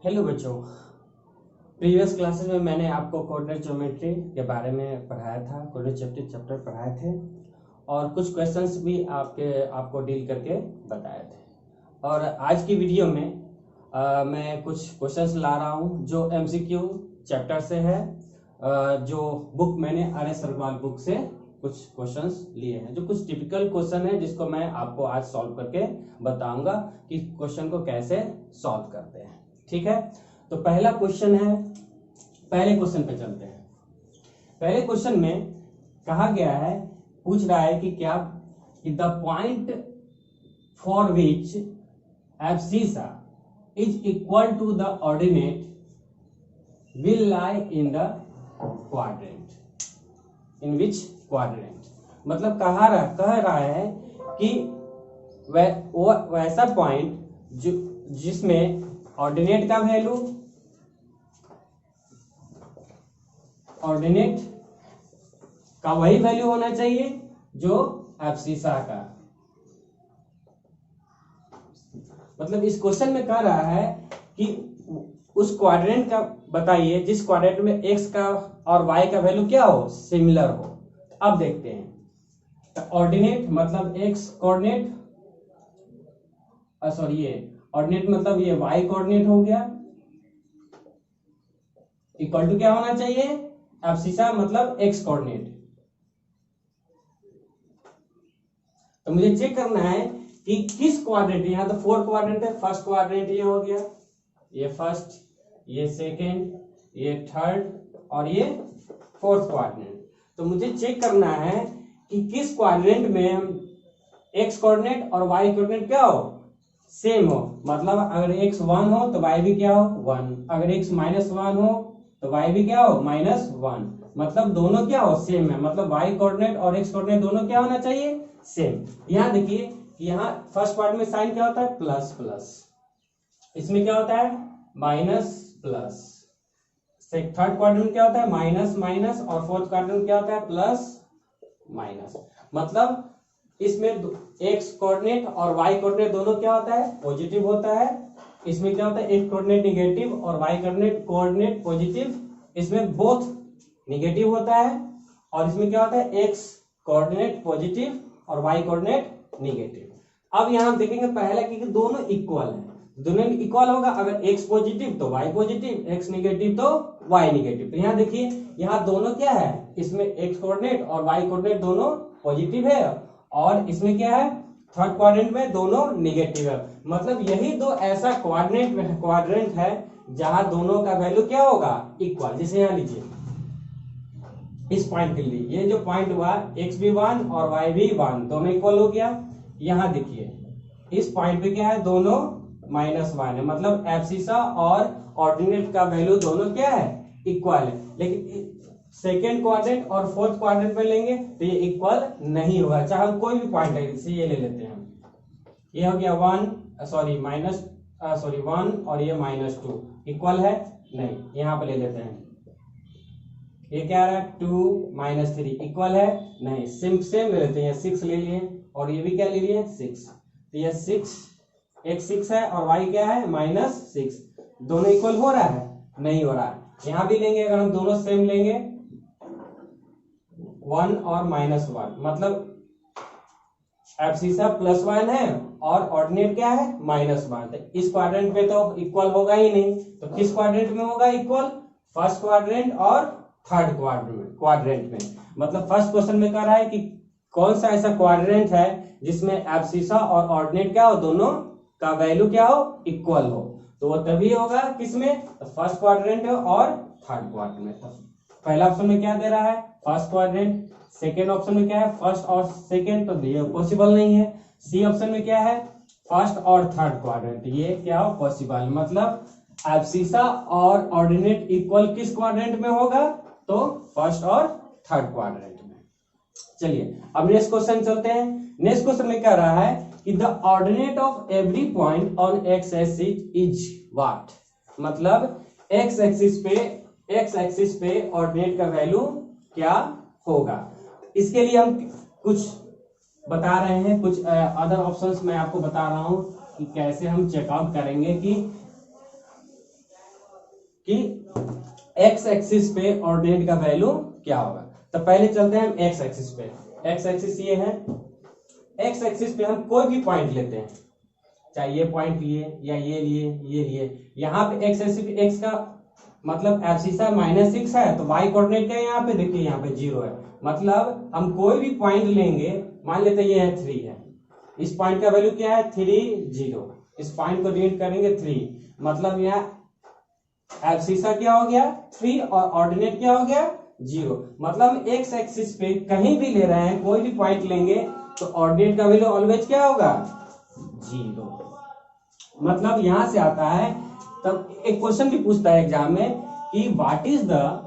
Hello बच्चों, previous classes में मैंने आपको कोऑर्डिनेट ज्योमेट्री के बारे में पढ़ाया था। कोऑर्डिनेट चैप्टर पढ़ाए थे और कुछ क्वेश्चंस भी आपको डील करके बताए थे। और आज की वीडियो में मैं कुछ क्वेश्चंस ला रहा हूं जो एमसीक्यू चैप्टर से है। जो बुक मैंने RS अग्रवाल बुक से कुछ क्वेश्चंस लिए हैं, जो कुछ टिपिकल क्वेश्चन है जिसको मैं आपको आज सॉल्व करके बताऊंगा कि क्वेश्चन को कैसे सॉल्व करते हैं। ठीक है, तो पहला क्वेश्चन है, पहले क्वेश्चन पे चलते हैं। पहले क्वेश्चन में कहा गया है, पूछ रहा है कि क्या the point for which abscissa is equal to the ordinate will lie in the quadrant, in which quadrant. मतलब कह रहा है कि वैसा पॉइंट जिसमें ऑर्डिनेट का वैल्यू, ऑर्डिनेट का वही वैल्यू होना चाहिए जो एब्सिसा का। मतलब इस क्वेश्चन में कह रहा है कि उस क्वाड्रेंट का बताइए जिस क्वाड्रेंट में एक्स का और वाई का वैल्यू क्या हो, सिमिलर हो। अब देखते हैं, तो ऑर्डिनेट मतलब एक्स कोऑर्डिनेट, सॉरी ये ऑर्डिनेट मतलब ये वाई कोऑर्डिनेट हो गया, इक्वल टू क्या होना चाहिए, एब्सिसा मतलब एक्स कोऑर्डिनेट। तो मुझे चेक करना है कि किस क्वाड्रेंट, यहां तो 4 क्वाड्रेंट है। फर्स्ट क्वाड्रेंट ये हो गया, ये फर्स्ट, ये सेकेंड, ये थर्ड और ये फोर्थ क्वाड्रेंट। तो मुझे चेक करना है कि किस क्वाड्रेंट में हम एक्स कोऑर्डिनेट और वाई कोऑर्डिनेट क्या हो, सेम हो। मतलब अगर x 1 हो तो y भी क्या हो, 1। अगर x -1 हो तो y भी क्या हो, -1। मतलब दोनों क्या हो, सेम है। मतलब y कोऑर्डिनेट और x कोऑर्डिनेट दोनों क्या होना चाहिए, सेम। यहाँ देखिए कि यहाँ फर्स्ट पार्ट में साइन क्या होता है, प्लस प्लस, इसमें क्या होता है, माइनस प्लस। थर्ड क्वाड्रेंट में क्या होता है, माइनस माइनस, और फोर्थ क्वाड्रेंट में क्या होता है, प्लस माइनस। मतलब इसमें एक्स कोऑर्डिनेट और वाई कोऑर्डिनेट दोनों क्या होता है, पॉजिटिव होता है। इसमें क्या होता है, एक्स कोऑर्डिनेट निगेटिव और वाई कोऑर्डिनेट पॉजिटिव, इसमें बोथ निगेटिव होता है। और इसमें क्या होता है, एक्स कोऑर्डिनेट पॉजिटिव और वाई कोऑर्डिनेट निगेटिव। अब यहां देखेंगे पहले कि दोनों इक्वल है, दोनों इक्वल होगा। अगर एक्स पॉजिटिव तो वाई पॉजिटिव, एक्स निगेटिव तो वाई निगेटिव। तो यहाँ देखिए, यहाँ दोनों क्या है, इसमें एक्स कोऑर्डिनेट और वाई कोऑर्डिनेट दोनों पॉजिटिव है, और इसमें क्या है, थर्ड क्वाड्रेंट में दोनों निगेटिव है। मतलब यही दो ऐसा क्वाड्रेंट है जहां दोनों का वैल्यू क्या होगा, इक्वल। जैसे यहाँ लीजिए, इस पॉइंट के लिए ये जो पॉइंट हुआ, x भी 1 और y भी 1, दोनों इक्वल हो गया। यहाँ देखिए इस पॉइंट पे क्या है, दोनों -1 है। मतलब एब्सिसा और ऑर्डिनेट का वैल्यू दोनों क्या है, इक्वल है। लेकिन सेकेंड क्वाड्रेंट और फोर्थ क्वाड्रेंट में लेंगे तो ये इक्वल नहीं होगा। चाहे हम कोई भी पॉइंट है, जैसे ये ले लेते हैं, ये हो गया 1 और ये -2, इक्वल है नहीं। यहाँ पे ले लेते हैं, ये क्या आ रहा है, 2 - 3, इक्वल है नहीं। सेम ले लेते हैं, 6 ले लिए और ये भी क्या ले लिए, 6। तो ये 6, एक 6 है और y क्या है, -6। दोनों इक्वल हो रहा है, नहीं हो रहा है। यहां भी लेंगे, अगर हम दोनों सेम लेंगे, 1 और -1, मतलब एब्सिसा +1 है और ऑर्डिनेट क्या है, -1। तो इस क्वाड्रेंट में तो इक्वल होगा ही नहीं। तो किस क्वाड्रेंट में होगा इक्वल, फर्स्ट क्वाड्रेंट और थर्ड क्वाड्रेंट में। मतलब फर्स्ट क्वेश्चन में कह रहा है कि कौन सा ऐसा क्वाड्रेंट है जिसमें एब्सिसा और ऑर्डिनेट क्या हो, दोनों का वैल्यू क्या हो, इक्वल हो। तो वो तभी होगा किसमें, तो फर्स्ट क्वाड्रेंट और थर्ड क्वाड्रेंट में। तो पहला ऑप्शन में क्या दे रहा है, फर्स्ट क्वाड्रेंट। सेकेंड ऑप्शन में क्या है, फर्स्ट और सेकेंड, तो ये पॉसिबल नहीं है। सी ऑप्शन में क्या है, फर्स्ट और थर्ड क्वाड्रेंट, ये क्या हो, पॉसिबल। मतलब एब्सिसा और ऑर्डिनेट इक्वल किस क्वाड्रेंट में होगा, तो फर्स्ट और थर्ड क्वाड्रेंट में। चलिए अब नेक्स्ट क्वेश्चन चलते हैं। नेक्स्ट क्वेश्चन में क्या रहा है कि the ordinate of every point on x axis is what. मतलब एक्स एक्सिस पे ऑर्डिनेट का वैल्यू क्या होगा। इसके लिए हम कुछ बता रहे हैं, कुछ अदर ऑप्शंस मैं आपको बता रहा हूं कि कैसे हम चेकआउट करेंगे कि कि एक्स एक्सिस पे ऑर्डिनेट का वैल्यू क्या होगा। तो पहले चलते हैं हम एक्स एक्सिस पे। एक्स एक्सिस ये है, एक्स एक्सिस पे हम कोई भी पॉइंट लेते हैं, चाहे ये पॉइंट लिए या ये लिए। यहाँ पे एक्स एक्सिस, एक्स का मतलब एब्सिसा -6 है, तो वाई कोऑर्डिनेट क्या है यहाँ पे, देखिए यहाँ पे 0 है। मतलब हम कोई भी पॉइंट लेंगे, मान लेते हैं ये है 3 है, इस पॉइंट का वैल्यू क्या है 3 0, इस पॉइंट को डिनोट करेंगे 3, मतलब यहाँ एब्सिसा क्या हो गया 3 और ऑर्डिनेट क्या हो गया 0। मतलब हम एक्स एक्सिस पे कहीं भी ले रहे हैं, कोई भी पॉइंट लेंगे तो ऑर्डिनेट का वैल्यू ऑलवेज क्या होगा 0। मतलब यहां से आता है, तब एक क्वेश्चन भी पूछता है एग्जाम में कि what is the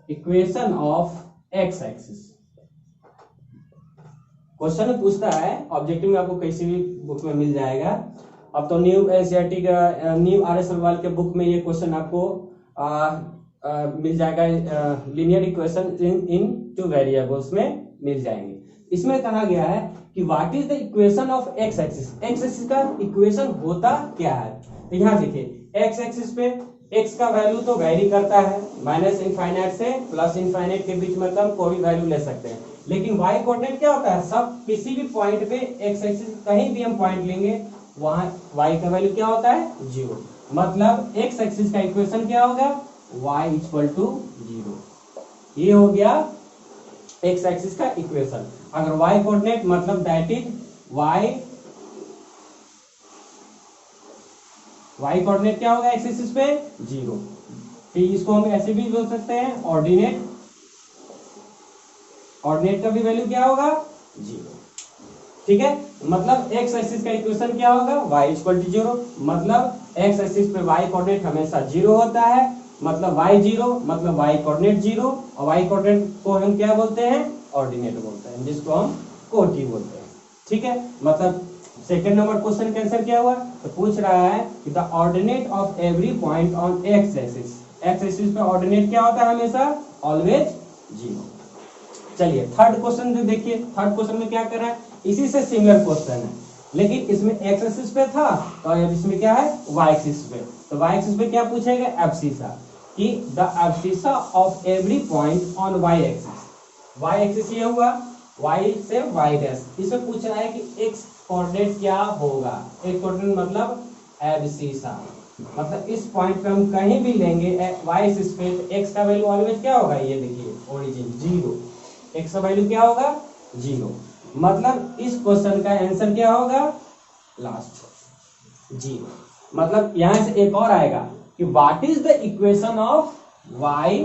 equation of x axis. Question में पूछता है, ऑब्जेक्टिव में आपको किसी भी बुक में मिल जाएगा। अब तो न्यू एनसीईआरटी का, न्यू आर.एस. अग्रवाल के बुक में ये क्वेश्चन आपको मिल जाएगा। लीनियर इक्वेशन इन 2 वेरिएबल्स में मिल जाएंगे। इसमें कहा गया है कि what is the equation of x axis. X axis का इक्वेशन होता क्या है, तो यहाँ देखिए एक्स एक्सिस पे एक्स का वैल्यू तो वैरी करता है, -इनफाइनाइट से +इनफाइनाइट के बीच में हम कोई भी वैल्यू ले सकते हैं। लेकिन वाई कोऑर्डिनेट क्या होता है, सब किसी भी पॉइंट पे एक्स एक्सिस कहीं भी हम पॉइंट लेंगे वहां वाई का वैल्यू क्या होता है 0। मतलब एक्स एक्सिस का इक्वेशन क्या होगा y = 0। ये हो गया एक्स एक्सिस का इक्वेशन। अगर y कोऑर्डिनेट मतलब दैट इज y कोऑर्डिनेट क्या होगा एक्स एक्सिस पे 0। फिर इसको हम ऐसे भी बोल सकते हैं ऑर्डिनेट का भी वैल्यू क्या होगा 0। ठीक है, मतलब एक्स एक्सिस का इक्वेशन क्या होगा y = 0। मतलब एक्स एक्सिस पे y कोऑर्डिनेट हमेशा 0 होता है, मतलब y 0, मतलब y कोऑर्डिनेट 0, और y कोऑर्डिनेट को हम क्या बोलते हैं ऑर्डिनेट बोलते हैं, जिसको हम कोटि बोलते हैं। ठीक है, मतलब सेकंड नंबर क्वेश्चन का आंसर क्या हुआ, तो पूछ रहा है कि the ordinate of every point on x axis. X axis पे ऑर्डिनेट क्या होता है हमेशा ऑलवेज 0। चलिए थर्ड क्वेश्चन जो देखिए, थर्ड क्वेश्चन में क्या कर रहा है, इसी से सिमिलर क्वेश्चन है, लेकिन इसमें एक्स एक्सिस पे था तो इसमें क्या है वाई एक्सिस पे। तो वाई एक्सिस पे क्या पूछेगा एब्सिसा, कि the abscissa of every point on Y axis. Y axis ये हुआ, वाई से वाई डैश, इसमें पूछ रहा है कि एक्स कोऑर्डिनेट क्या होगा। एक्स कोऑर्डिनेट मतलब एब्सिसा, मतलब इस पॉइंट पे हम कहीं भी लेंगे वाई एक्सिस पे, तो एक्स का वैल्यू ऑलवेज क्या होगा, ये देखिए ओरिजिन 0, एक्स का वैल्यू क्या होगा 0। मतलब इस क्वेश्चन का आंसर क्या होगा लास्ट 0। मतलब यहां से एक और आएगा कि what is the equation of Y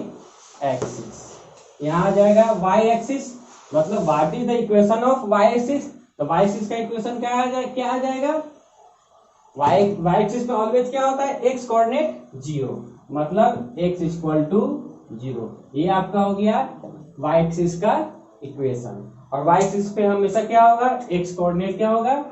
axis. यहां आ जाएगा वाई एक्सिस, मतलब what is the equation of Y axis. तो वाई एक्सिस का इक्वेशन क्या आ जाएगा वाई एक्सिस पे ऑलवेज क्या होता है एक्स कोऑर्डिनेट 0, मतलब x = 0। ये आपका हो गया वाई एक्सिस का इक्वेशन। और वाई एक्सिस पे हमेशा क्या होगा एक्स कोऑर्डिनेट क्या होगा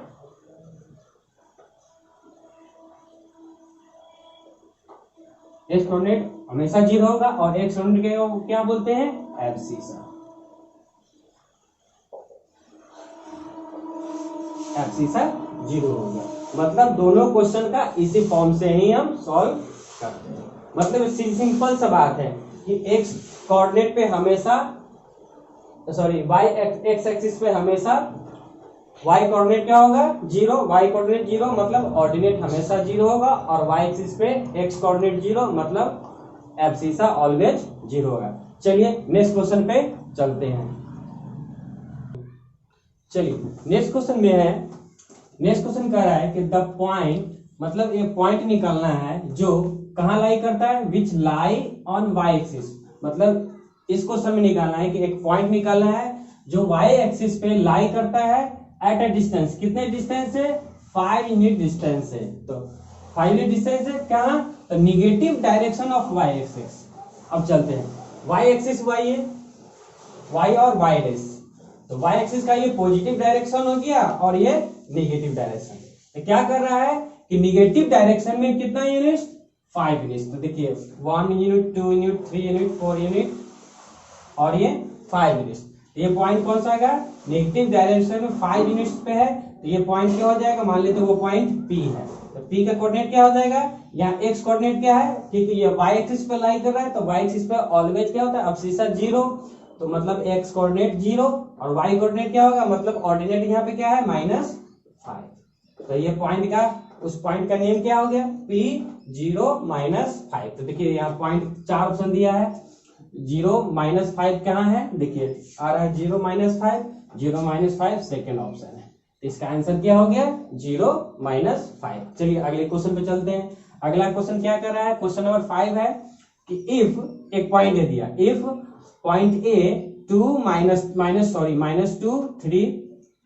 एक्स कोऑर्डिनेट हमेशा 0 होगा, और एक्स कोऑर्डिनेट क्या बोलते हैं एब्सिसा। एब्सिसा 0 हो गया। मतलब दोनों क्वेश्चन का इसी फॉर्म से ही हम सॉल्व करते हैं। मतलब सिंपल सा बात है कि एक्स कोऑर्डिनेट पे हमेशा वाई एक्स एक्सिस पे हमेशा वाई कोऑर्डिनेट क्या होगा 0, वाई कोऑर्डिनेट 0 मतलब ऑर्डिनेट हमेशा 0 होगा, और वाई एक्सिस पे एक्स कोऑर्डिनेट 0 मतलब एब्सिसा ऑलवेज 0 होगा। चलिए नेक्स्ट क्वेश्चन पे चलते हैं। चलिए नेक्स्ट क्वेश्चन में है, नेक्स्ट क्वेश्चन कह रहा है कि द पॉइंट, मतलब एक पॉइंट निकालना है जो कहां लाई करता है विच लाई ऑन वाई एक्सिस। मतलब इस क्वेश्चन में निकालना है कि एक पॉइंट निकालना है जो वाई एक्सिस पे लाई करता है एट अ डिस्टेंस, कितने डिस्टेंस है 5 यूनिट डिस्टेंस है। तो 5 यूनिट डिस्टेंस है कहां, तो negative direction of Y axis. अब चलते हैं, वाई एक्सिस वाई है, वाई और वाई डैश, तो वाई एक्सिस का ये पॉजिटिव डायरेक्शन हो गया और ये नेगेटिव डायरेक्शन। तो क्या कर रहा है कि निगेटिव डायरेक्शन में कितना यूनिट 5 यूनिट। तो देखिए 1 यूनिट 2 यूनिट 3 यूनिट 4 यूनिट और ये 5 यूनिट। ये पॉइंट कौन सा आएगा, नेगेटिव डायरेक्शन में 5 यूनिट्स पे है, तो ये पॉइंट क्या हो जाएगा, मान लेते हैं वो पॉइंट P है, तो P का कोऑर्डिनेट क्या हो जाएगा, यहाँ x कोऑर्डिनेट क्या है, क्योंकि ये y एक्सिस पे लाई कर रहा है, तो y एक्सिस पे ऑलवेज क्या होता है, अब्सिसा 0, तो मतलब x कोऑर्डिनेट 0 और y कोऑर्डिनेट क्या होगा, मतलब ऑर्डिनेट यहाँ पे क्या है -5, तो ये पॉइंट का, उस पॉइंट का नेम क्या हो गया, P 0 -5। तो देखिए यहाँ पॉइंट 4 ऑप्शन दिया है, 0 -5 कहाँ है, देखिए आ रहा है 0 -5, 0 -5 सेकेंड ऑप्शन है, तो इसका आंसर क्या हो गया 0 -5। चलिए अगले क्वेश्चन पे चलते हैं। अगला क्वेश्चन क्या कर रहा है, क्वेश्चन नंबर 5 है कि इफ एक पॉइंट दे दिया, if point A -2 3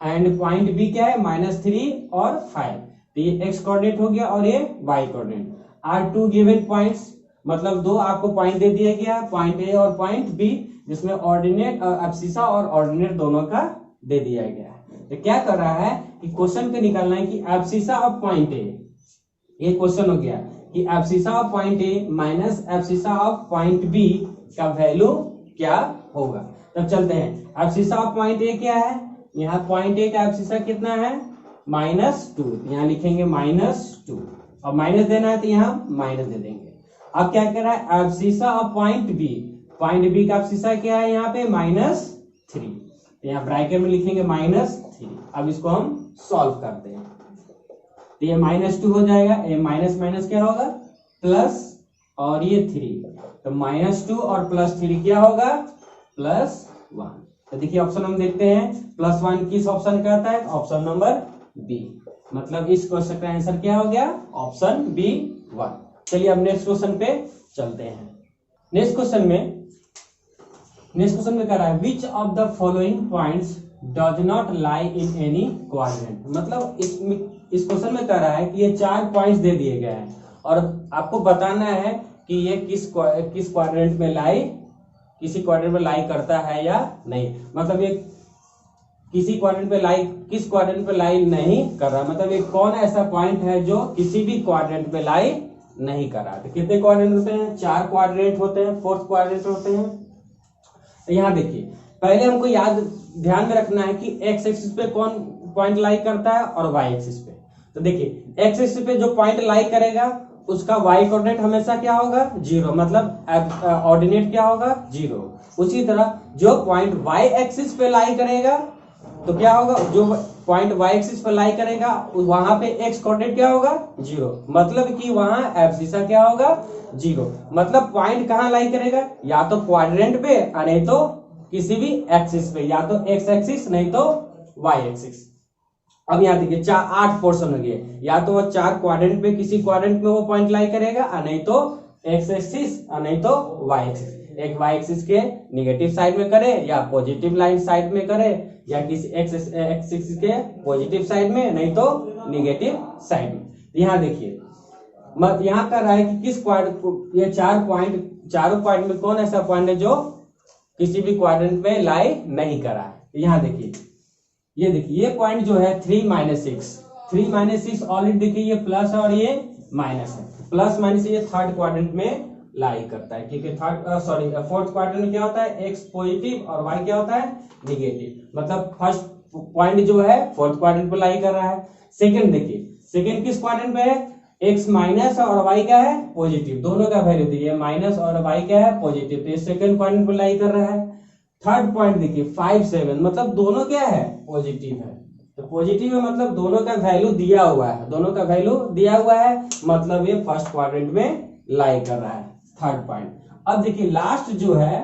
and point B क्या है -3 और 5, तो ये x कोऑर्डिनेट हो गया और ये y coordinate are two given points, मतलब दो आपको पॉइंट दे दिया गया, पॉइंट ए और पॉइंट बी, जिसमें ऑर्डिनेट अब्सिसा और ऑर्डिनेट दोनों का दे दिया गया है। तो क्या कर रहा है कि क्वेश्चन पे निकालना है कि एब्सिसा ऑफ पॉइंट ए, ये क्वेश्चन हो गया कि abscissa of point A minus abscissa of point B का वैल्यू क्या होगा। तब चलते हैं, एब्सिसा ऑफ पॉइंट ए क्या है, यहाँ पॉइंट ए का एब्सिसा कितना है -2, यहाँ लिखेंगे -2 और माइनस देना है तो यहाँ माइनस दे देंगे। अब क्या कर रहा है, abscissa of point B, point B का एब्सिसा क्या है यहाँ पे -3, तो यहाँ ब्रैकेट में लिखेंगे -3। अब इसको हम सॉल्व करते हैं, तो ये -2 हो जाएगा, ये माइनस माइनस क्या होगा प्लस, और ये 3, तो -2 और +3 क्या होगा +1। तो देखिए ऑप्शन हम देखते हैं, +1 किस ऑप्शन का आता है, ऑप्शन नंबर बी, मतलब इस क्वेश्चन का आंसर क्या हो गया, ऑप्शन बी 1। चलिए अब नेक्स्ट क्वेश्चन पे चलते हैं। नेक्स्ट क्वेश्चन में कह रहा है which of the following points does not lie in any quadrant, मतलब इस क्वेश्चन में कह रहा है कि ये 4 पॉइंट्स दे दिए गए हैं और आपको बताना है कि ये किस क्वाड्रेंट में लाई, किसी क्वाड्रेंट में लाई करता है या नहीं, मतलब ये किसी क्वाड्रेंट पे लाई, किस क्वाड्रेंट पे लाई नहीं कर रहा, मतलब ये कौन ऐसा पॉइंट है जो किसी भी क्वाड्रेंट पे लाई नहीं कर रहा। तो कितने क्वाड्रेंट होते हैं, 4 क्वाड्रेंट होते हैं, 4th क्वाड्रेंट होते हैं। तो यहाँ देखिए पहले हमको ध्यान में रखना है कि x एक्सिस पे कौन पॉइंट लाई करता है और y एक्सिस पे। तो देखिए x एक्सिस पे जो पॉइंट लाई करेगा उसका y कोऑर्डिनेट हमेशा क्या होगा 0, मतलब ऑर्डिनेट क्या होगा 0। उसी तरह जो पॉइंट y एक्सिस पे लाई करेगा तो क्या होगा, जो पॉइंट y एक्सिस पर लाई करेगा वहां पे x कोऑर्डिनेट क्या होगा 0, मतलब कि वहां एब्सिसा क्या होगा 0। मतलब पॉइंट कहां लाई करेगा, या तो क्वाड्रेंट पे नहीं तो किसी भी एक्सिस पे, या तो x एक्सिस नहीं तो y एक्सिस। अब यहाँ देखिए 8 पोर्शन हो गए, या तो वो 4 क्वाड्रेंट पे किसी क्वाड्रेंट में वो पॉइंट लाई करेगा, नहीं तो x एक्सिस नहीं तो y एक्सिस। एक y एक्सिस के निगेटिव साइड में करे या पॉजिटिव लाइन साइड में करे, या किसी x एक्सिस के पॉजिटिव साइड में नहीं तो निगेटिव साइड में। यहाँ देखिए मत यहाँ कर रहा है कि किस क्वाड्रेंट, ये 4 पॉइंट, चारों पॉइंट में कौन ऐसा पॉइंट है जो किसी भी क्वाड्रेंट में लाई नहीं करा है। यहाँ देखिए ये देखिए ये पॉइंट जो है 3 - 6 ऑलरेडी देखिए ये प्लस है और ये माइनस है, प्लस माइनस ये 3rd क्वाड्रेंट में लाई करता है, क्योंकि 4th क्वाड्रेंट में क्या होता है x पॉजिटिव और y क्या होता है निगेटिव, मतलब फर्स्ट पॉइंट जो है 4th क्वाड्रेंट पे लाई कर रहा है। सेकंड देखिए, सेकंड किस क्वाड्रेंट पे है, x माइनस और y क्या है पॉजिटिव, दोनों का वैल्यू देखिए माइनस और y क्या है पॉजिटिव, तो ये सेकंड क्वाड्रेंट पे लाई कर रहा है। थर्ड पॉइंट देखिए 5 7, मतलब दोनों क्या है पॉजिटिव है, तो पॉजिटिव है मतलब दोनों का वैल्यू दिया हुआ है, दोनों का वैल्यू दिया हुआ है, मतलब ये फर्स्ट क्वाड्रेंट में लाई कर रहा है, थर्ड पॉइंट। अब देखिए लास्ट जो है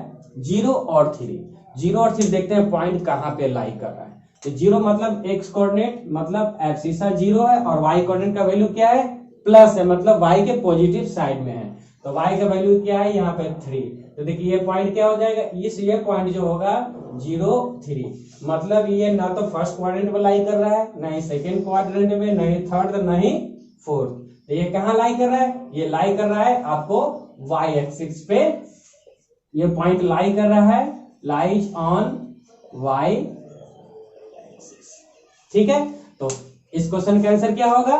0 और 3 देखते हैं पॉइंट कहां पे लाई कर रहा है। तो 0 मतलब x कोऑर्डिनेट, मतलब एब्सिसा 0 है, और y कोऑर्डिनेट का वैल्यू क्या है प्लस है, मतलब y के पॉजिटिव साइड में है, तो y का वैल्यू क्या है यहाँ पे 3। तो देखिए ये पॉइंट क्या हो जाएगा, ये पॉइंट जो होगा 0 3, मतलब ये ना तो फर्स्ट क्वाड्रेंट में लाई कर रहा है, ना ही सेकंड क्वाड्रेंट में, ना ही थर्ड, ना ही फोर्थ। तो ये कहाँ लाई कर रहा है, ये लाई कर रहा है आपको y एक्सिस पे, ये पॉइंट लाई कर रहा है, लाइज ऑन y एक्सिस। ठीक है, तो इस क्वेश्चन का आंसर क्या होगा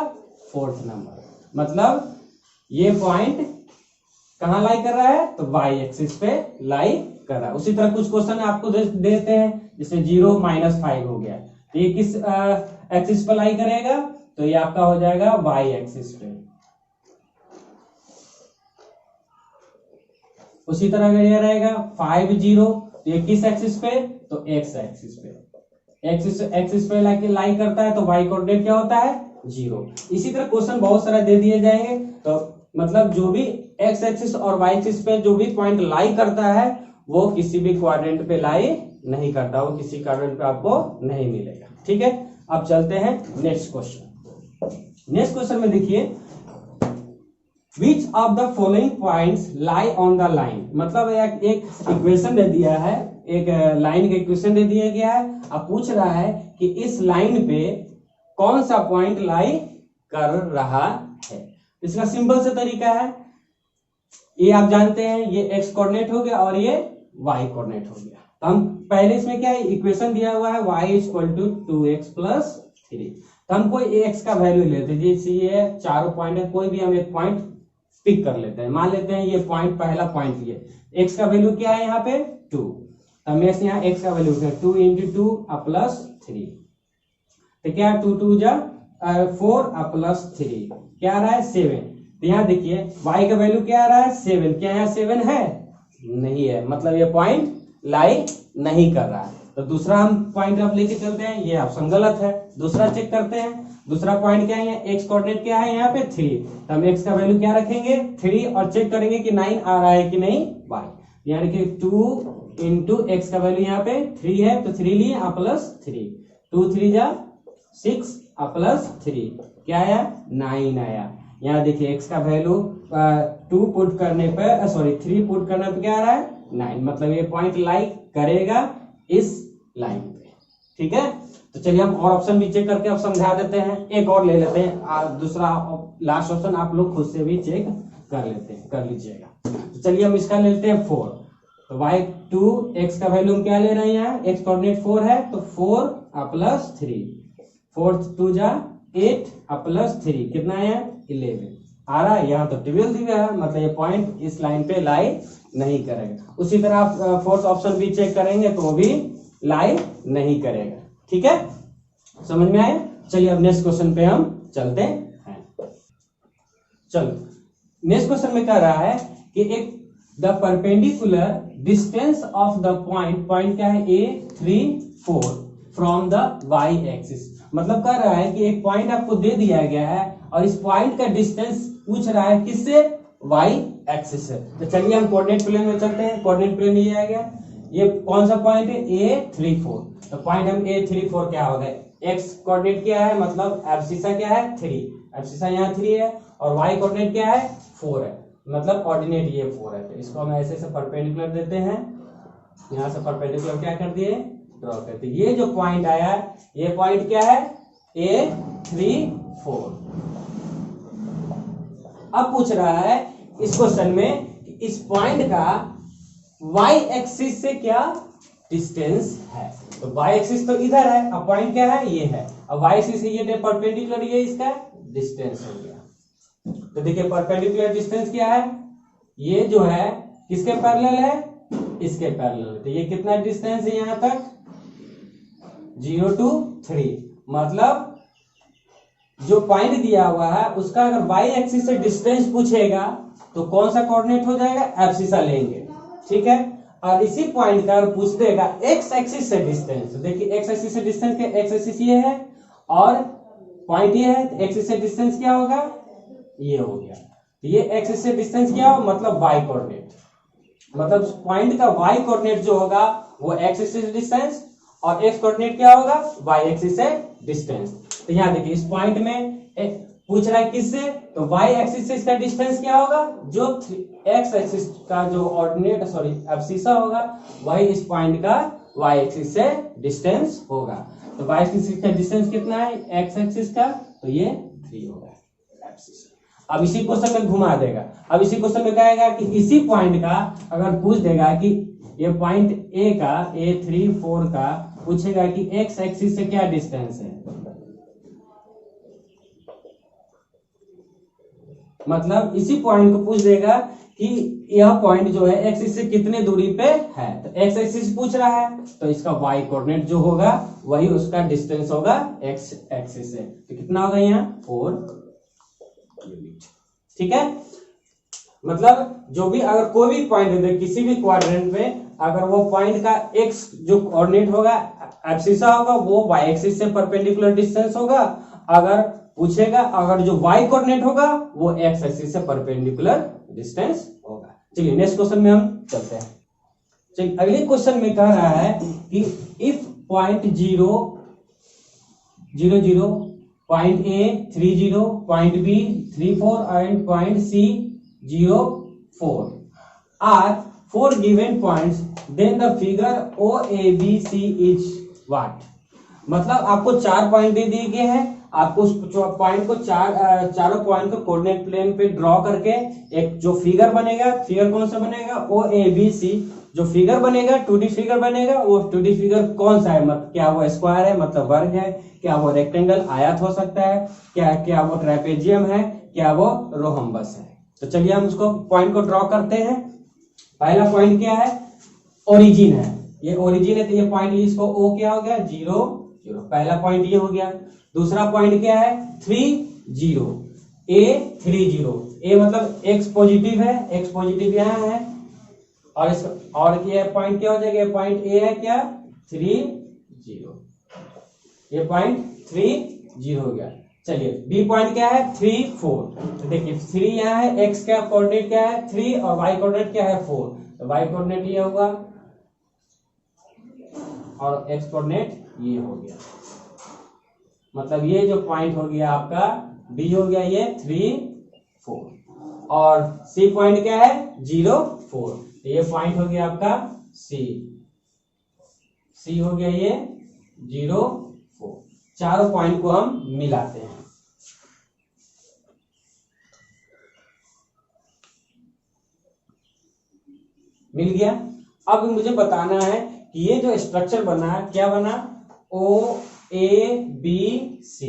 4th नंबर, मतलब ये पॉइंट कहां लाई कर रहा है तो y एक्सिस पे लाई कर रहा है। उसी तरह कुछ क्वेश्चन आपको देते हैं, जैसे 0 -5 हो गया, तो ये किस एक्सिस पर लाई करेगा, तो ये आपका हो जाएगा y एक्सिस पे। उसी तरह अगर ये रहेगा 5 0, तो ये किस एक्सिस पे, तो x एक्सिस पे। एक्सिस पे लाई करता है तो y कोऑर्डिनेट क्या होता है, 0। इसी तरह क्वेश्चन बहुत सारा दे दिए जाएंगे, तो मतलब जो भी x एक्सिस और y एक्सिस पे जो भी पॉइंट लाई करता है वो किसी भी क्वाड्रेंट पे लाई नहीं करता, वो किसी क्वाड्रेंट पे आपको नहीं मिलेगा। ठीक है, अब चलते हैं नेक्स्ट क्वेश्चन। नेक्स्ट क्वेश्चन में देखिए, which of the following points lie on the line, मतलब एक इक्वेशन दे दिया है, एक लाइन का इक्वेशन दे दिया गया है। अब पूछ रहा है कि इस लाइन पे कौन सा पॉइंट लाई कर रहा है। इसका सिंपल से तरीका है, ये आप जानते हैं, ये x कोऑर्डिनेट हो गया और ये y कोऑर्डिनेट हो गया। तो हम पहले इसमें क्या है, इक्वेशन दिया हुआ है y = 2x + 3। तो हम कोई x का वैल्यू लेते हैं, जैसे ये चारों पॉइंट है, कोई भी हम एक पॉइंट पिक कर लेते हैं। मान लेते हैं ये पॉइंट, पहला पॉइंट ये x का वैल्यू क्या है यहाँ पे 2, तो हम यहाँ x का वैल्यू 2 × 2 + 3, तो क्या 2 2 जा 4 + 3 क्या आ रहा है 7। तो यहाँ देखिए y का वैल्यू क्या आ रहा है 7, क्या यहाँ 7 है, नहीं है, मतलब ये पॉइंट लाई नहीं कर रहा है। तो दूसरा हम पॉइंट आप लेके चलते हैं, ये ऑप्शन गलत है। दूसरा चेक करते हैं, दूसरा पॉइंट क्या है, x कोऑर्डिनेट क्या है यहाँ पे 3, तो हम x का वैल्यू क्या रखेंगे 3 और चेक करेंगे कि 9 आ रहा है कि नहीं y। यहाँ देखिए 2 × x का वैल्यू यहाँ पे 3 है, तो 3 लिए +3, 2 3 जा 6 +3 क्या आया 9 आया। यहाँ देखिए x का वैल्यू 2 पुट करने पर 3 पुट करने पर क्या आ रहा है 9, मतलब ये पॉइंट लाई करेगा इस लाइन पे। ठीक है, तो चलिए हम और ऑप्शन भी चेक करके अब समझा देते हैं। एक और ले लेते हैं, दूसरा लास्ट ऑप्शन आप लोग खुद से भी चेक कर लीजिएगा। तो चलिए हम इसका लेते हैं 4, तो y 2 x का वैल्यू हम क्या ले रहे हैं, यहाँ x कोऑर्डिनेट 4 है, तो 4 +3, 4 2 जा 8 +3 कितना है 11 आ रहा है। यहाँ तो 12 दिया है, मतलब ये पॉइंट इस लाइन पे लाई नहीं करेगा। उसी तरह आप फोर्थ ऑप्शन भी चेक करेंगे तो वो भी लाई नहीं करेगा। ठीक है, समझ में आया। चलिए अब नेक्स्ट क्वेश्चन पे हम चलते हैं। चलो नेक्स्ट क्वेश्चन में कह रहा है कि एक the perpendicular distance of the point क्या है A3 4 from the y axis, मतलब कह रहा है कि एक पॉइंट आपको दे दिया गया है और इस पॉइंट का डिस्टेंस पूछ रहा है किससे, y एक्सिस से। तो चलिए हम कोऑर्डिनेट प्लेन में चलते हैं। कोऑर्डिनेट प्लेन ये आ गया, ये कौन सा पॉइंट है A3 4, तो पॉइंट हम A3 4 क्या होगा, x कोऑर्डिनेट क्या है, मतलब एब्सिसा क्या है 3, एब्सिसा यहाँ 3 है, और y कोऑर्डिनेट क्या है 4 है, मतलब ऑर्डिनेट ये 4 है। तो इसको हम ऐसे से परपेंडिकुलर देते हैं, यहाँ से परपेंडिकुलर क्या कर दिए ड्रॉ करते। ये जो पॉइंट आया ये पॉइंट क्या है A3 4। अब पूछ रहा है इस क्वेश्चन में कि इस पॉइंट का y एक्सिस से क्या डिस्टेंस है। तो y एक्सिस तो इधर है, अब पॉइंट क्या है ये है, अब y एक्सिस से ये परपेंडिकुलर ये इसका डिस्टेंस हो गया। तो देखिए परपेंडिकुलर डिस्टेंस क्या है, ये जो है किसके पैरेलल है, इसके पैरेलल। तो ये कितना डिस्टेंस है यहां तक 0 to 3, मतलब जो पॉइंट दिया हुआ है उसका अगर y एक्सिस से डिस्टेंस पूछेगा तो कौन सा कोऑर्डिनेट हो जाएगा, एब्सिसा लेंगे। ठीक है, और इसी पॉइंट का अगर पूछ देगा x एक्सिस से डिस्टेंस, देखिए x एक्सिस से डिस्टेंस क्या, x एक्सिस ये है और पॉइंट ये है, तो एक्सिस से डिस्टेंस क्या होगा ये हो गया। तो ये एक्सिस से डिस्टेंस क्या हो, मतलब y कोऑर्डिनेट, मतलब पॉइंट का y कोऑर्डिनेट जो होगा वो x एक्सिस से डिस्टेंस और x कोऑर्डिनेट क्या होगा y एक्सिस से डिस्टेंस। तो यहाँ देखिए इस पॉइंट में पूछ रहा है किससे, तो y एक्सिस से इसका डिस्टेंस क्या होगा, जो x एक्सिस का जो ऑर्डिनेट एब्सिसा होगा वही इस पॉइंट का y एक्सिस से डिस्टेंस होगा। तो y एक्सिस का डिस्टेंस कितना है x एक्सिस का, तो ये 3 होगा एब्सिस। अब इसी क्वेश्चन में घुमा देगा, अब इसी क्वेश्चन में कहेगा कि इसी पॉइंट का अगर पूछ देगा कि ये पॉइंट A का A3 4 का पूछेगा कि x एक्सिस से क्या डिस्टेंस है, मतलब इसी पॉइंट को पूछ देगा कि यह पॉइंट जो है एक्स एक्सिस से कितने दूरी पे है, तो एक्स एक्सिस पूछ रहा है तो इसका वाई कोऑर्डिनेट जो होगा वही उसका डिस्टेंस होगा एक्स एक्सिस से, तो कितना होगा यहाँ 4 यूनिट। ठीक है, मतलब जो भी अगर कोई भी पॉइंट है किसी भी क्वाड्रेंट में, अगर वो पॉइंट का एक्स जो कोऑर्डिनेट होगा एब्सिसा होगा वो वाई एक्सिस से परपेंडिकुलर डिस्टेंस होगा, अगर पूछेगा अगर जो वाई कोऑर्डिनेट होगा वो एक्स एक्सिस से परपेंडिकुलर डिस्टेंस होगा। चलिए नेक्स्ट क्वेश्चन में हम चलते हैं। चलिए अगले क्वेश्चन में कह रहा है कि if point 0 0 0, point A 3 0, point B 3 4 and point C 0 4 are 4 given points, then the figure OABC is what. मतलब आपको 4 पॉइंट दे दिए गए हैं, आपको उस पॉइंट को चारों पॉइंट को कोऑर्डिनेट प्लेन पे ड्रॉ करके एक जो फिगर बनेगा, फिगर कौन सा बनेगा OABC, जो फिगर बनेगा 2D फिगर बनेगा, वो 2D फिगर कौन सा है, मतलब क्या वो स्क्वायर है मतलब वर्ग है, क्या वो रेक्टेंगल आयत हो सकता है, क्या वो ट्रेपेजियम है, क्या वो रोहम्बस है। तो चलिए हम उसको पॉइंट को ड्रॉ करते हैं। पहला पॉइंट क्या है, ओरिजिन है, ये ओरिजिन है तो ये पॉइंट इसको O क्या हो गया 0 0, पहला पॉइंट ये हो गया। दूसरा पॉइंट क्या है 3 0, A 3 0, A मतलब x पॉजिटिव है, x पॉजिटिव यहाँ है, और इस और ये पॉइंट क्या हो जाएगा, पॉइंट A है क्या 3 0, ये पॉइंट 3 0 हो गया। चलिए बी पॉइंट क्या है 3 4, तो देखिए 3 यहाँ है, x का कोऑर्डिनेट क्या है 3 और y कोऑर्डिनेट क्या है 4, तो y कोऑर्डिनेट ये होगा और x कोऑर्डिनेट ये हो गया। मतलब ये जो पॉइंट हो गया आपका B हो गया ये 3 4, और C पॉइंट क्या है 0 4, तो ये पॉइंट हो गया आपका C हो गया ये 0 4। चारों पॉइंट को हम मिलाते हैं। मिल गया। अब मुझे बताना है कि ये जो स्ट्रक्चर बना क्या बना, OABC,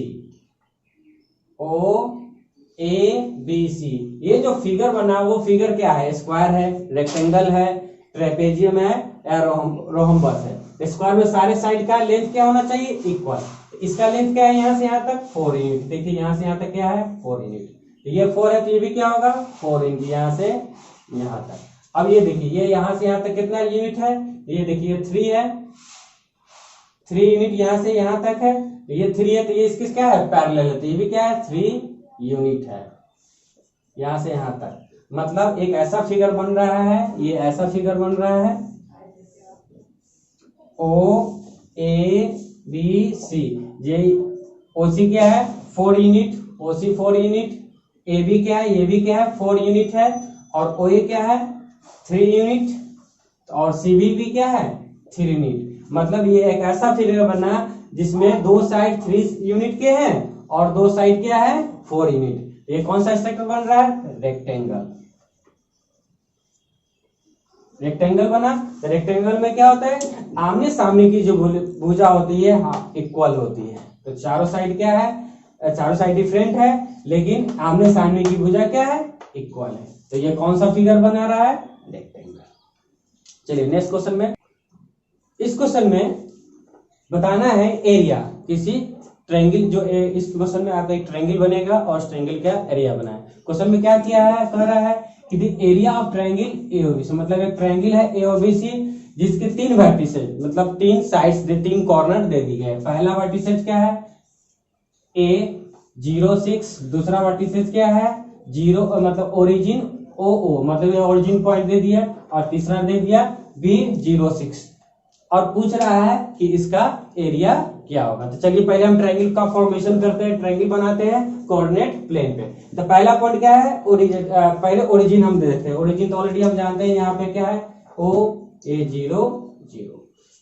ये जो फिगर बना वो फिगर क्या है, स्क्वायर है, रेक्टेंगल है, ट्रेपेजियम है या रोहम्बस है। स्क्वायर में सारे साइड का लेंथ क्या होना चाहिए इक्वल, इसका लेंथ क्या है यहाँ से यहाँ तक 4 यूनिट, देखिए यहाँ से यहाँ तक क्या है 4 यूनिट, तो ये 4 है तो ये भी क्या होगा 4 यूनिट यहाँ से यहाँ तक। अब ये देखिए ये यहाँ से यहाँ तक कितना यूनिट है, ये देखिए 3 है, 3 यूनिट यहाँ से यहाँ तक है, तो ये 3 है तो ये इसकी क्या है पैरेलल है, तो ये भी क्या है 3 यूनिट है यहाँ से यहाँ तक। मतलब एक ऐसा फिगर बन रहा है, ये ऐसा फिगर बन रहा है OABC, ये OC क्या है 4 यूनिट, OC 4 यूनिट, AB क्या है, ये भी क्या है 4 यूनिट है, और OA क्या है 3 यूनिट, और CB भी क्या है 3 यूनिट। मतलब ये एक ऐसा फिगर बना जिसमें दो साइड 3 यूनिट के हैं और दो साइड क्या है 4 यूनिट। ये कौन सा स्ट्रक्चर बन रहा है, रेक्टेंगल। रेक्टेंगल बना तो रेक्टेंगल में क्या होता है, आमने सामने की जो भुजा होती है हाँ इक्वल होती है, तो चारों साइड क्या है, चारों साइड डिफरेंट है लेकिन आमने सामने की भुजा क्या है इक्वल है, तो ये कौन सा फिगर बना रहा है, रेक्टेंगल। चलिए नेक्स्ट क्वेश्चन में, इस क्वेश्चन में बताना है एरिया किसी ट्रायंगल, जो इस क्वेश्चन में आपका एक ट्रायंगल बनेगा और उस ट्रायंगल का एरिया बना है। क्वेश्चन में क्या किया है, कह रहा है कि the area of triangle AOBC, मतलब एक ट्रायंगल है AOBC जिसके 3 वर्टिसेस मतलब 3 साइड्स 3 कॉर्नर दे दिए गए। पहला वर्टिसेस क्या है A 0 6, दूसरा वर्टिसेस क्या है 0 मतलब ओरिजिन OO, मतलब ये ओरिजिन पॉइंट दे दिया, और तीसरा दे दिया B 0 6, और पूछ रहा है कि इसका एरिया क्या होगा। तो चलिए पहले हम ट्रायंगल का फॉर्मेशन करते हैं, ट्रायंगल बनाते हैं कोऑर्डिनेट प्लेन पे। तो पहला पॉइंट क्या है ओरिजिन, पहले ओरिजिन हम दे देते हैं, ओरिजिन तो ऑलरेडी हम जानते हैं यहाँ पे क्या है OA 0 0।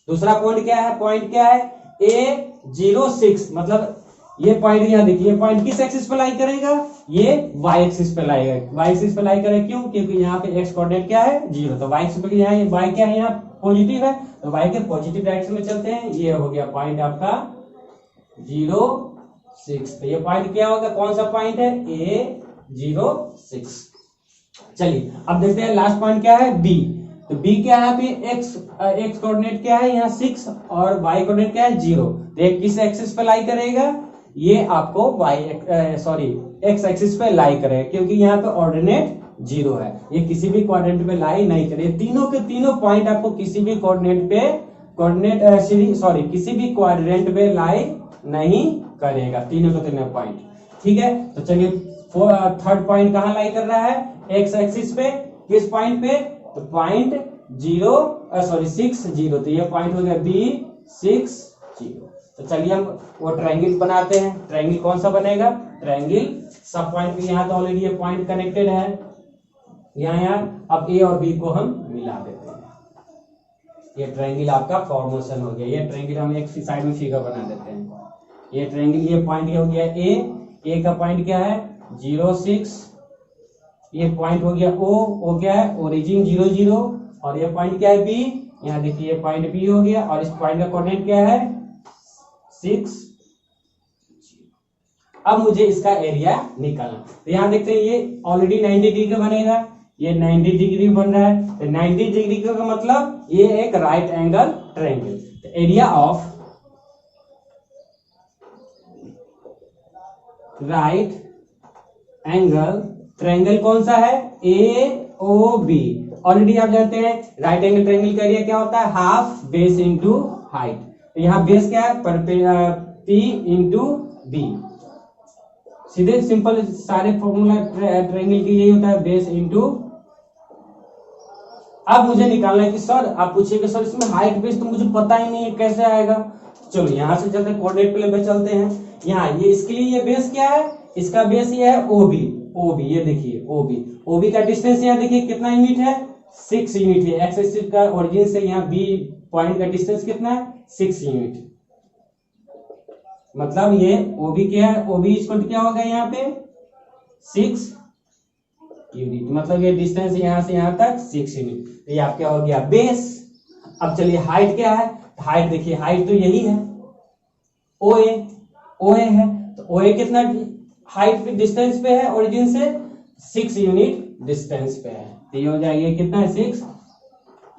दूसरा पॉइंट क्या है, पॉइंट क्या है A 0 6, मतलब ये पॉइंट यहाँ देखिए, ये पॉइंट किस एक्सिस पे लाई करेगा, ये y एक्सिस पे लाएगा, y एक्सिस पे लाई करेगा क्यों, क्योंकि यहाँ पे x कोऑर्डिनेट क्या है 0, तो y एक्सिस पे यहाँ y क्या है यहाँ पॉजिटिव है, तो y के पॉजिटिव डायरेक्शन में चलते हैं। ये हो गया पॉइंट आपका 0 6, तो ये पॉइंट क्या होगा, कौन सा पॉइंट है A 0 6। चलिए अब देखते हैं लास्ट पॉइंट क्या है, बी। तो बी क्या है, पे एक्स कोऑर्डिनेट क्या है यहाँ 6 और वाई कोऑर्डिनेट क्या है 0। तो ये किस एक्सिस पे लाई करेगा, ये आपको एक्स एक्सिस पे लाई करेगा, क्योंकि यहाँ पे ऑर्डिनेट 0 है, ये किसी भी कोऑर्डिनेट पे लाई नहीं करेगा। तीनों के तीनों पॉइंट आपको किसी भी कोऑर्डिनेट पे किसी भी क्वाड्रेंट पे लाई नहीं करेगा, तीनों के तीनों पॉइंट। ठीक है, तो चलिए थर्ड पॉइंट कहाँ लाई कर रहा है, एक्स एक्सिस पे, किस पॉइंट पे, तो पॉइंट 6 0। तो ये पॉइंट हो गया बी 6 0। तो चलिए हम वो ट्रायंगल बनाते हैं। ट्रायंगल कौन सा बनेगा, ट्रायंगल सब पॉइंट पे, यहाँ तो ऑलरेडी ये पॉइंट कनेक्टेड है यहाँ। अब ए और बी को हम मिला देते हैं, ये ट्रायंगल आपका फॉर्मेशन हो गया। ये ट्रायंगल हम एक साइड में फिगर बना देते हैं। ये ट्रायंगल, ये पॉइंट हो गया ए का पॉइंट क्या है 0 6, ये पॉइंट हो गया ओ क्या है ओरिजिन 0 0, और ये पॉइंट क्या है बी, यहाँ देखिए ये पॉइंट बी हो गया, और इस पॉइंट का कोऑर्डिनेट क्या है 6। अब मुझे इसका एरिया निकालना, तो यहाँ देखते हैं ये ऑलरेडी 90 डिग्री का बनेगा, ये 90 डिग्री बन रहा है। तो 90 डिग्री का मतलब ये एक राइट एंगल ट्रायंगल। तो area of right angle triangle कौन सा है, ए ओ बी। ऑलरेडी आप जानते हैं राइट एंगल ट्रायंगल का एरिया क्या होता है, हाफ बेस इंटू हाइट। तो यहाँ बेस क्या है पी इंटू बी, सीधे सिंपल सारे फॉर्मूला ट्रायंगल के यही होता है, बेस इंटू। अब मुझे निकालना है कि सर, आप पूछिएगा सर इसमें हाइट बेस तो मुझे पता ही नहीं है कैसे आएगा। चलो यहां से चलते हैं, कोऑर्डिनेट प्लेन पे चलते हैं। यहाँ ये इसके लिए ये बेस क्या है, इसका बेस ये है ओबी। ये देखिए ओबी का डिस्टेंस यहाँ देखिए कितना यूनिट है 6 यूनिट है। एक्स एक्सिस का ओरिजिन से यहाँ बी पॉइंट का डिस्टेंस कितना है 6 यूनिट। मतलब ये ओबी क्या है, ओबी इक्वल क्या होगा यहाँ पे 6 यूनिट, मतलब ये डिस्टेंस यहाँ से यहाँ तक 6 यूनिट। तो ये आपका हो गया बेस। अब चलिए हाइट क्या है, हाइट देखिए हाइट तो यही है ओए है। तो ओए कितना हाइट पे डिस्टेंस पे है ओरिजिन से 6 यूनिट डिस्टेंस पे है। तो ये हो जाएगा कितना है 6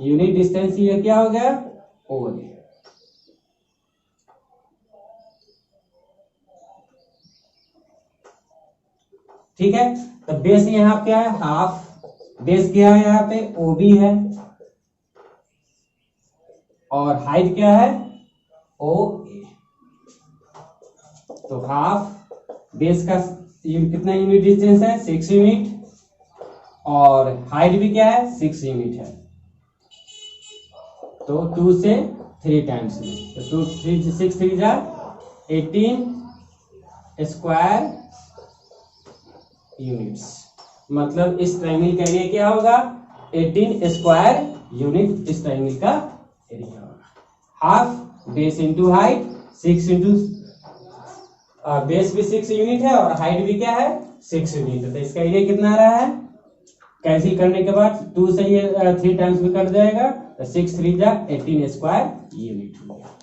यूनिट डिस्टेंस, ये क्या हो गया ओए। ठीक है, तो बेस यहाँ क्या है हाफ, बेस क्या है यहाँ पे ओबी है, और हाइट क्या है ओ ए। तो हाफ बेस का कितना यूनिट डिस्टेंस है 6 यूनिट, और हाइट भी क्या है 6 यूनिट है। तो 2 से 3 टाइम्स में, तो 6 3 जा 18 स्क्वायर यूनिट्स। मतलब इस ट्रायंगल का एरिया क्या होगा 18 स्क्वायर यूनिट, इस ट्रायंगल का एरिया होगा। Half base into height 6 into base भी 6 यूनिट है और हाइट भी क्या है 6 यूनिट है। तो इसका एरिया कितना आ रहा है, कैंसिल करने के बाद 2 से ये 3 टाइम्स में कर जाएगा, तो 6 3 जा 18 स्क्वायर यूनिट हो गया।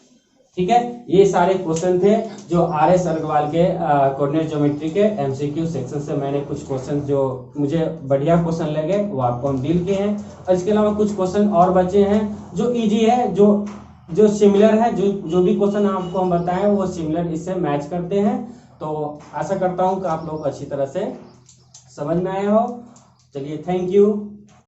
ठीक है, ये सारे क्वेश्चन थे जो RS अग्रवाल के कोऑर्डिनेट ज्योमेट्री के MCQ सेक्शन से मैंने कुछ क्वेश्चन जो मुझे बढ़िया क्वेश्चन लगे वो आपको हम डील किए हैं। और इसके अलावा कुछ क्वेश्चन और बचे हैं जो इजी है, जो सिमिलर है, जो भी क्वेश्चन आपको हम बताएं वो सिमिलर इससे मैच करते हैं। तो आशा करता हूं कि आप लोग अच्छी तरह से समझ में आए हो। चलिए, थैंक यू।